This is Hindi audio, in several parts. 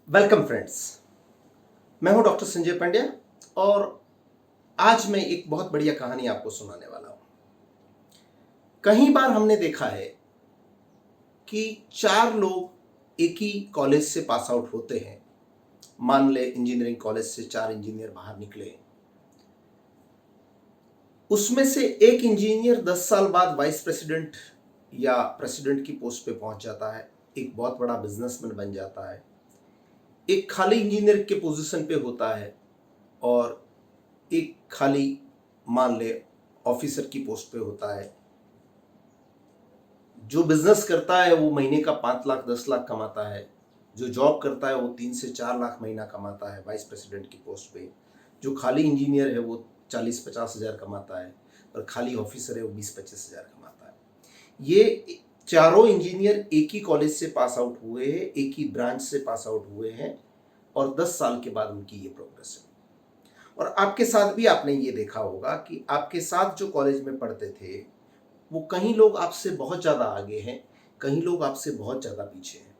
Welcome friends. मैं हूं डॉक्टर संजय पांड्या और आज मैं एक बहुत बढ़िया कहानी आपको सुनाने वाला हूं। कई बार हमने देखा है कि चार लोग एक ही कॉलेज से पास आउट होते हैं। मान ले इंजीनियरिंग कॉलेज से चार इंजीनियर बाहर निकले, उसमें से एक इंजीनियर 10 साल बाद वाइस प्रेसिडेंट या प्रेसिडेंट की पोस्ट पे पहुंच जाता है, एक बहुत बड़ा बिजनेसमैन बन जाता है। एक खाली इंजीनियर के पोजीशन पे होता है और एक खाली मान ले ऑफिसर की पोस्ट पे होता है। जो बिजनेस करता है वो महीने का 5 लाख 10 लाख कमाता है। जो जॉब करता है वो 3 से 4 लाख महीना कमाता है वाइस प्रेसिडेंट की पोस्ट पे। जो खाली इंजीनियर है वो 40-50 हज़ार कमाता है और खाली ऑफिसर है वो 20-25 हज़ार कमाता है। ये चारों इंजीनियर एक ही कॉलेज से पास आउट हुए हैं, एक ही ब्रांच से पास आउट हुए हैं और 10 साल के बाद उनकी ये प्रोग्रेस है। और आपके साथ भी आपने ये देखा होगा कि आपके साथ जो कॉलेज में पढ़ते थे वो कहीं लोग आपसे बहुत ज़्यादा आगे हैं, कहीं लोग आपसे बहुत ज़्यादा पीछे हैं।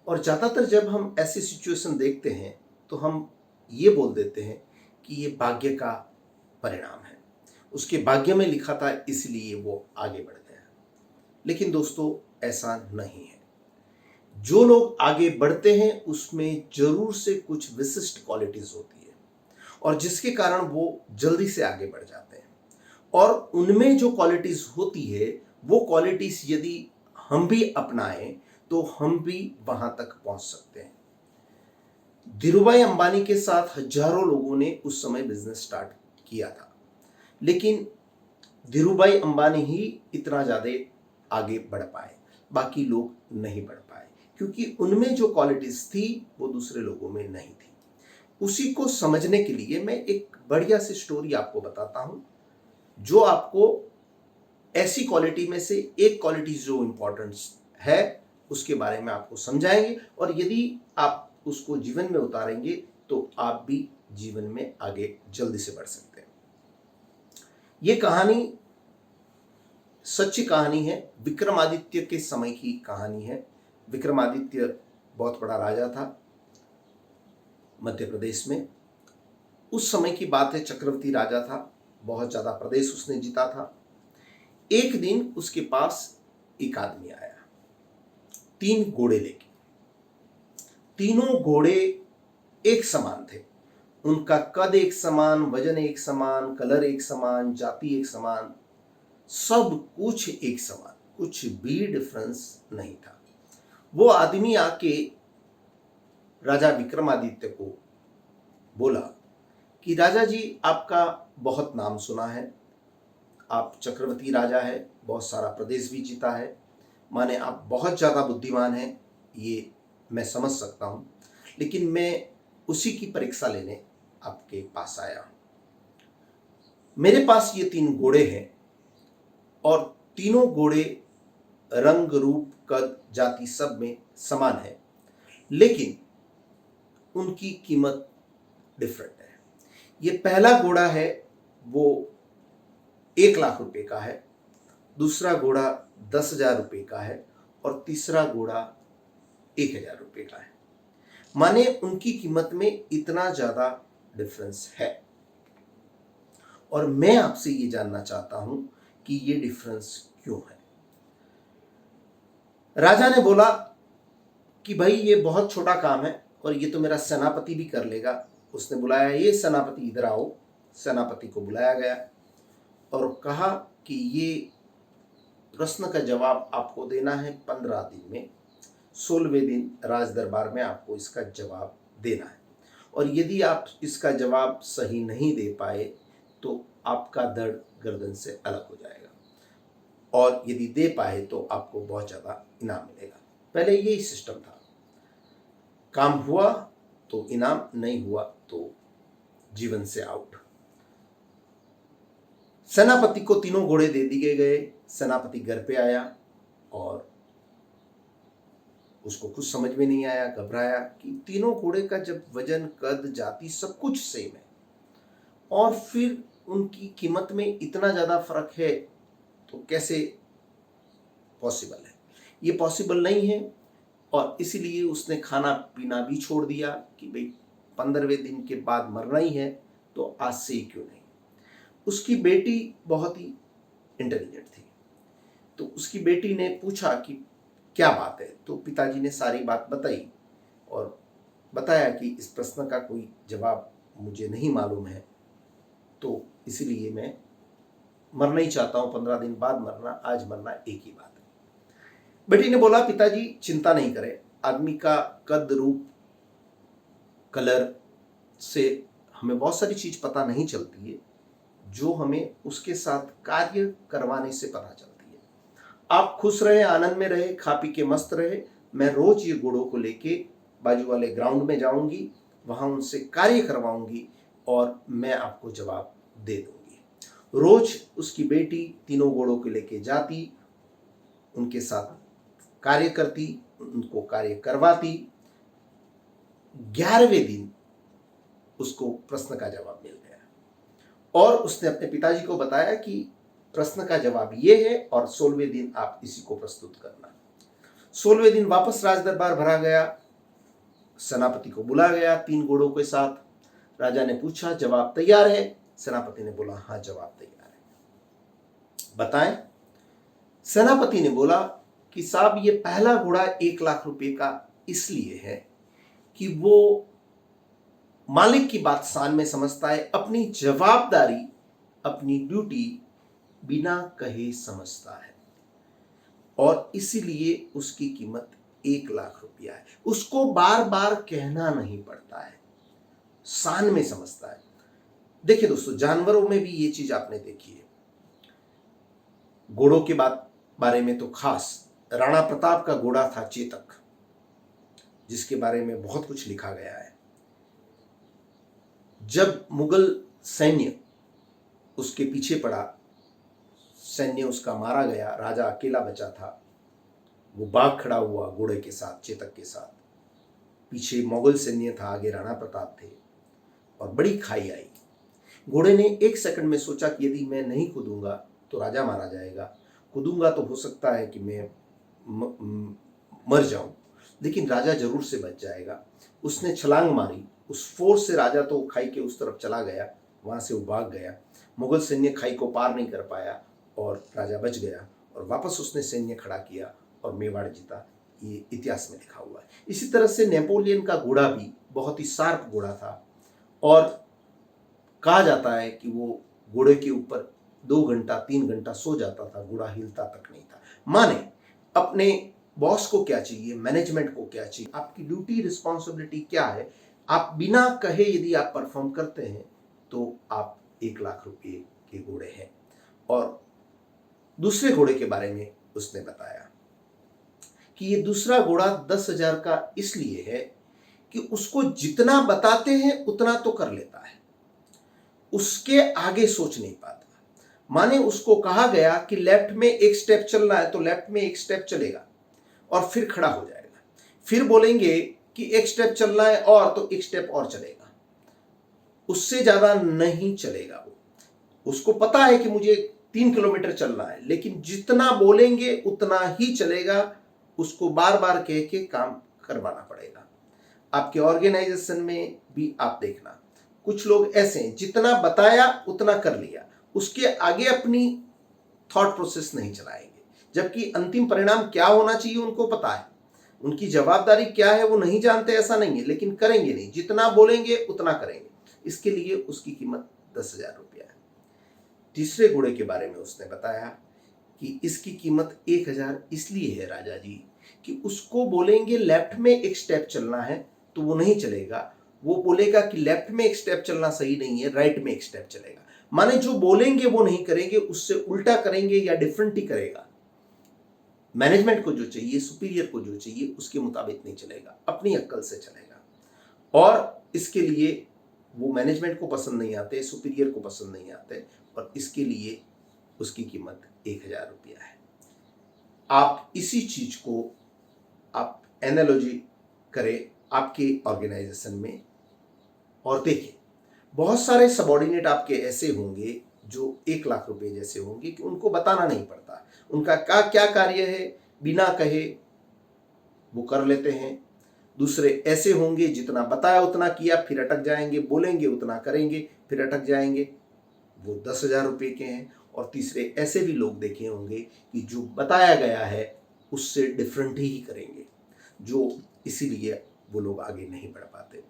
और ज़्यादातर जब हम ऐसी सिचुएशन देखते हैं तो हम ये बोल देते हैं कि ये भाग्य का परिणाम है, उसके भाग्य में लिखा था इसलिए वो आगे बढ़ गया। लेकिन दोस्तों ऐसा नहीं है। जो लोग आगे बढ़ते हैं उसमें जरूर से कुछ विशिष्ट क्वालिटीज होती है और जिसके कारण वो जल्दी से आगे बढ़ जाते हैं। और उनमें जो क्वालिटीज होती है वो क्वालिटीज यदि हम भी अपनाएं तो हम भी वहां तक पहुंच सकते हैं। धीरूभाई अंबानी के साथ हजारों लोगों ने उस समय बिजनेस स्टार्ट किया था, लेकिन धीरूभाई अंबानी ही इतना ज्यादा आगे बढ़ पाए, बाकी लोग नहीं बढ़ पाए क्योंकि उनमें जो क्वालिटीज थी वो दूसरे लोगों में नहीं थी। उसी को समझने के लिए मैं एक बढ़िया सी स्टोरी आपको बताता हूं जो आपको ऐसी क्वालिटी में से एक क्वालिटी जो इंपॉर्टेंस है उसके बारे में आपको समझाएंगे और यदि आप उसको जीवन में उतारेंगे तो आप भी जीवन में आगे जल्दी से बढ़ सकते हैं। ये कहानी सच्ची कहानी है, विक्रमादित्य के समय की कहानी है। विक्रमादित्य बहुत बड़ा राजा था मध्य प्रदेश में। उस समय की बात है, चक्रवर्ती राजा था, बहुत ज्यादा प्रदेश उसने जीता था। एक दिन उसके पास एक आदमी आया 3 घोड़े लेके। तीनों घोड़े एक समान थे, उनका कद एक समान, वजन एक समान, कलर एक समान, जाति एक समान, सब कुछ एक समान, कुछ भी डिफरेंस नहीं था। वो आदमी आके राजा विक्रमादित्य को बोला कि राजा जी आपका बहुत नाम सुना है, आप चक्रवर्ती राजा है, बहुत सारा प्रदेश भी जीता है, माने आप बहुत ज़्यादा बुद्धिमान हैं, ये मैं समझ सकता हूँ, लेकिन मैं उसी की परीक्षा लेने आपके पास आया। मेरे पास ये 3 घोड़े हैं और तीनों घोड़े रंग रूप कद जाति सब में समान है, लेकिन उनकी कीमत डिफरेंट है। ये पहला घोड़ा है वो 1 लाख रुपए का है, दूसरा घोड़ा 10,000 रुपए का है और तीसरा घोड़ा 1,000 रुपए का है। माने उनकी कीमत में इतना ज्यादा डिफरेंस है। और मैं आपसे ये जानना चाहता हूं कि ये डिफरेंस क्यों है। राजा ने बोला कि भाई ये बहुत छोटा काम है और ये तो मेरा सेनापति भी कर लेगा। उसने बुलाया, ये सेनापति इधर आओ। सेनापति को बुलाया गया और कहा कि ये प्रश्न का जवाब आपको देना है 15 दिन में, 16वें दिन राज दरबार में आपको इसका जवाब देना है और यदि आप इसका जवाब सही नहीं दे पाए तो आपका धड़ गर्दन से अलग हो जाएगा और यदि दे पाए तो आपको बहुत ज़्यादा इनाम मिलेगा। पहले यही सिस्टम था, काम हुआ तो इनाम, नहीं हुआ तो जीवन से आउट। सेनापति को तीनों घोड़े दे दिए गए। सेनापति घर पे आया और उसको कुछ समझ में नहीं आया, घबराया कि तीनों घोड़े का जब वजन कद जाति सब कुछ सेम है और फिर उनकी कीमत में इतना ज़्यादा फर्क है तो कैसे पॉसिबल है। ये पॉसिबल नहीं है और इसीलिए उसने खाना पीना भी छोड़ दिया कि भाई 15वें दिन के बाद मरना ही है तो आज से ही क्यों नहीं। उसकी बेटी बहुत ही इंटेलिजेंट थी, तो उसकी बेटी ने पूछा कि क्या बात है, तो पिताजी ने सारी बात बताई और बताया कि इस प्रश्न का कोई जवाब मुझे नहीं मालूम है, तो इसीलिए मैं मरना ही चाहता हूँ, 15 दिन बाद मरना, आज मरना एक ही बात है। बेटी ने बोला पिताजी चिंता नहीं करें, आदमी का कद रूप कलर से हमें बहुत सारी चीज पता नहीं चलती है, जो हमें उसके साथ कार्य करवाने से पता चलती है। आप खुश रहे, आनंद में रहे, खा पी के मस्त रहे। मैं रोज ये घोड़ों को लेके बाजू वाले ग्राउंड में जाऊंगी, वहां उनसे कार्य करवाऊंगी और मैं आपको जवाब दे दूंगी। रोज उसकी बेटी तीनों घोड़ों को लेके जाती, उनके साथ कार्य करती, उनको कार्य करवाती। 11वें दिन उसको प्रश्न का जवाब मिल गया और उसने अपने पिताजी को बताया कि प्रश्न का जवाब ये है और 16वें दिन आप इसी को प्रस्तुत करना। 16वें दिन वापस राजदरबार भरा गया, सेनापति को बुला गया 3 घोड़ों के साथ। राजा ने पूछा जवाब तैयार है? सेनापति ने बोला हाँ जवाब तैयार है। बताएं। सेनापति ने बोला कि साहब ये पहला घोड़ा 1 लाख रुपए का इसलिए है कि वो मालिक की बात शान में समझता है, अपनी जवाबदारी, अपनी ड्यूटी बिना कहे समझता है और इसीलिए उसकी कीमत 1 लाख रुपया है। उसको बार बार कहना नहीं पड़ता है, शान में समझता है। देखिए दोस्तों, जानवरों में भी ये चीज आपने देखी है। घोड़ों के बारे में तो खास राणा प्रताप का घोड़ा था चेतक, जिसके बारे में बहुत कुछ लिखा गया है। जब मुगल सैन्य उसके पीछे पड़ा, सैन्य उसका मारा गया, राजा अकेला बचा था, वो बाघ खड़ा हुआ घोड़े के साथ, चेतक के साथ। पीछे मुगल सैन्य था, आगे राणा प्रताप थे और बड़ी खाई आई। घोड़े ने 1 सेकंड में सोचा कि यदि मैं नहीं कूदूंगा तो राजा मारा जाएगा, कूदूंगा तो हो सकता है कि मैं मर जाऊं, लेकिन राजा जरूर से बच जाएगा। उसने छलांग मारी, उस फोर्स से राजा तो खाई के उस तरफ चला गया, वहां से वो भाग गया। मुगल सैन्य खाई को पार नहीं कर पाया और राजा बच गया और वापस उसने सैन्य खड़ा किया और मेवाड़ जीता। ये इतिहास में लिखा हुआ है। इसी तरह से नेपोलियन का घोड़ा भी बहुत ही शार्प घोड़ा था और कहा जाता है कि वो घोड़े के ऊपर 2 घंटा 3 घंटा सो जाता था, घोड़ा हिलता तक नहीं था। माने अपने बॉस को क्या चाहिए, मैनेजमेंट को क्या चाहिए, आपकी ड्यूटी रिस्पॉन्सिबिलिटी क्या है, आप बिना कहे यदि आप परफॉर्म करते हैं तो आप 1 लाख रुपए के घोड़े हैं। और दूसरे घोड़े के बारे में उसने बताया कि ये दूसरा घोड़ा 10,000 का इसलिए है कि उसको जितना बताते हैं उतना तो कर लेता है, उसके आगे सोच नहीं पाता। माने उसको कहा गया कि लेफ्ट में 1 स्टेप चलना है तो लेफ्ट में 1 स्टेप चलेगा और फिर खड़ा हो जाएगा। फिर बोलेंगे कि 1 स्टेप चलना है और तो 1 स्टेप और चलेगा, उससे ज्यादा नहीं चलेगा। उसको पता है कि मुझे 3 किलोमीटर चलना है, लेकिन जितना बोलेंगे उतना ही चलेगा, उसको बार बार कह के काम करवाना पड़ेगा। आपके ऑर्गेनाइजेशन में भी आप देखना, कुछ लोग ऐसे हैं जितना बताया उतना कर लिया, उसके आगे अपनी थॉट प्रोसेस नहीं चलाएंगे, जबकि अंतिम परिणाम क्या होना चाहिए उनको पता है, उनकी जवाबदारी क्या है वो नहीं जानते ऐसा नहीं है, लेकिन करेंगे नहीं, जितना बोलेंगे उतना करेंगे। इसके लिए उसकी कीमत 10,000 रुपया है। तीसरे घोड़े के बारे में उसने बताया कि इसकी कीमत 1,000 इसलिए है राजा जी कि उसको बोलेंगे लेफ्ट में 1 स्टेप चलना है तो वो नहीं चलेगा, वो बोलेगा कि लेफ्ट में 1 स्टेप चलना सही नहीं है, राइट में 1 स्टेप चलेगा। माने जो बोलेंगे वो नहीं करेंगे, उससे उल्टा करेंगे या डिफरेंट ही करेगा। मैनेजमेंट को जो चाहिए, सुपीरियर को जो चाहिए उसके मुताबिक नहीं चलेगा, अपनी अक्ल से चलेगा। और इसके लिए वो मैनेजमेंट को पसंद नहीं आते, सुपीरियर को पसंद नहीं आते, और इसके लिए उसकी कीमत 1,000 रुपया है। आप इसी चीज को आप एनालॉजी करें आपके ऑर्गेनाइजेशन में और देखें, बहुत सारे सबॉर्डिनेट आपके ऐसे होंगे जो 1 लाख रुपए जैसे होंगे कि उनको बताना नहीं पड़ता उनका क्या कार्य है, बिना कहे वो कर लेते हैं। दूसरे ऐसे होंगे जितना बताया उतना किया, फिर अटक जाएंगे, बोलेंगे उतना करेंगे, फिर अटक जाएंगे, वो 10,000 रुपये के हैं। और तीसरे ऐसे भी लोग देखे होंगे कि जो बताया गया है उससे डिफरेंट ही करेंगे, जो इसीलिए वो लोग आगे नहीं बढ़ पाते।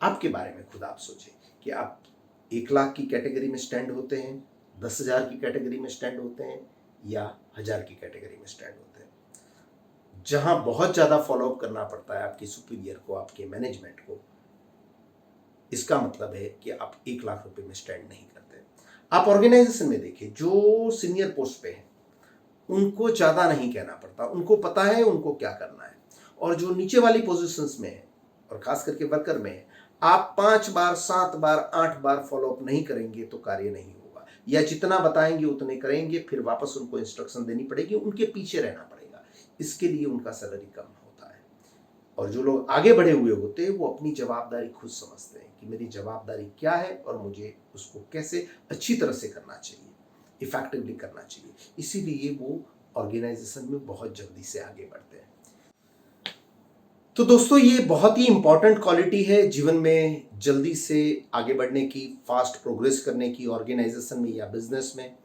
आपके बारे में खुद आप सोचें कि आप 1 लाख की कैटेगरी में स्टैंड होते हैं, 10,000 की कैटेगरी में स्टैंड होते हैं, या 1,000 की कैटेगरी में स्टैंड होते हैं। जहां बहुत ज़्यादा फॉलोअप करना पड़ता है आपके सुपीरियर को, आपके मैनेजमेंट को, इसका मतलब है कि आप 1 लाख रुपए में स्टैंड नहीं करते। आप ऑर्गेनाइजेशन में देखिए, जो सीनियर पोस्ट पे हैं उनको ज़्यादा नहीं कहना पड़ता, उनको पता है उनको क्या करना है। और जो नीचे वाली पोजीशंस में है और खास करके वर्कर में है, आप 5 बार 7 बार 8 बार फॉलोअप नहीं करेंगे तो कार्य नहीं होगा, या जितना बताएंगे उतने करेंगे, फिर वापस उनको इंस्ट्रक्शन देनी पड़ेगी, उनके पीछे रहना पड़ेगा। इसके लिए उनका सैलरी कम होता है। और जो लोग आगे बढ़े हुए होते हैं वो अपनी जवाबदारी खुद समझते हैं कि मेरी जवाबदारी क्या है और मुझे उसको कैसे अच्छी तरह से करना चाहिए, इफेक्टिवली करना चाहिए। इसीलिए वो ऑर्गेनाइजेशन में बहुत जल्दी से आगे बढ़ते हैं। तो दोस्तों, ये बहुत ही इंपॉर्टेंट क्वालिटी है जीवन में जल्दी से आगे बढ़ने की, फास्ट प्रोग्रेस करने की, ऑर्गेनाइजेशन में या बिजनेस में।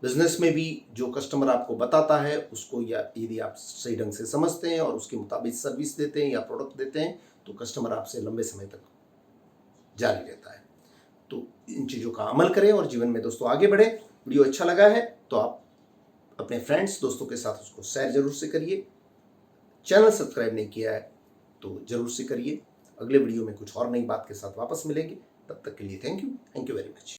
बिजनेस में भी जो कस्टमर आपको बताता है उसको, या यदि आप सही ढंग से समझते हैं और उसके मुताबिक सर्विस देते हैं या प्रोडक्ट देते हैं, तो कस्टमर आपसे लंबे समय तक जारी रहता है। तो इन चीज़ों का अमल करें और जीवन में दोस्तों आगे बढ़े। वीडियो अच्छा लगा है तो आप अपने फ्रेंड्स, दोस्तों के साथ उसको शेयर जरूर से करिए। चैनल सब्सक्राइब नहीं किया है तो जरूर से करिए। अगले वीडियो में कुछ और नई बात के साथ वापस मिलेंगे। तब तक के लिए थैंक यू वेरी मच।